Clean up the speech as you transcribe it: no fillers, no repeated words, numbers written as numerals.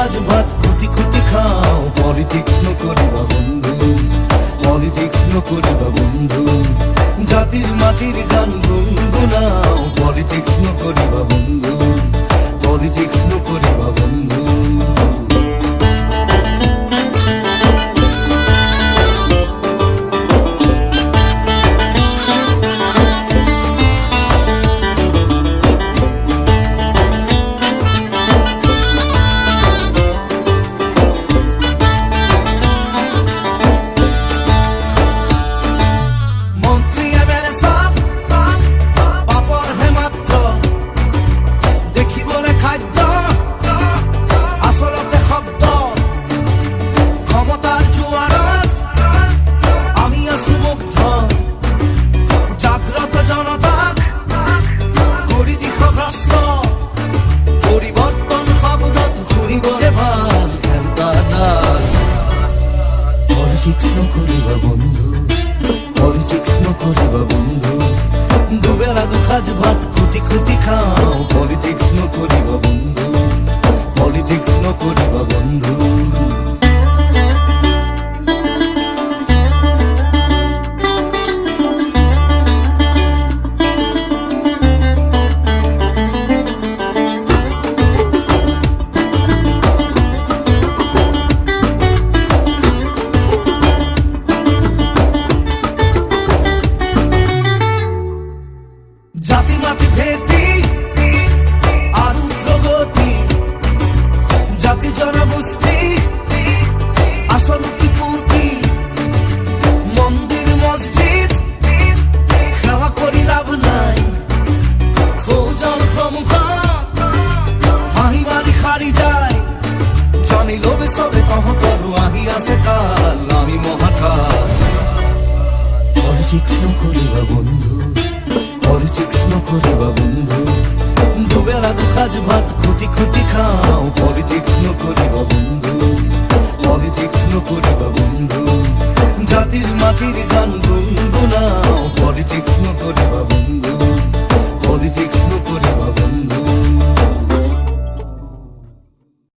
দুখাজ ভাত খুটি খুটি খাও, পলিটিক্স নকরিবা বন্ধু, পলিটিক্স নকরিবা বন্ধু। জাতির মাটির গান গুনগুনাও, পলিটিক্স নকরিবা বন্ধু, পলিটিক্স নকরিবা বন্ধু। পলিটিক্স নকরিবা বন্ধু, পলিটিক্স নকরিবা বন্ধু। দুবেলা দুখাজ ভাত খুটি খুটি খাও, পলিটিক্স নকরিবা বন্ধু, পলিটিক্স নকরিবা বন্ধু। জাতি মাটি ভেদি আর উগ্রগতি, জাতি জনগোষ্ঠী আসল উতিপুতি। মন্দির মসজিদ সেবা করি লাভ নাই, খোঁজন সমুখা হাঁহি মারি খারি যায়। জানি লোভে সবে কহ করু আহি আছে কাল, আমি মহাকাল। পলিটিক্স নকরিবা বন্ধু, পলিটিক্স নকরিবা বন্ধু। দুবেলা দুখাজ ভাত খুটি খুটি খাও, পলিটিক্স নকরিবা বন্ধু, পলিটিক্স নকরিবা বন্ধু। জাতির মাটির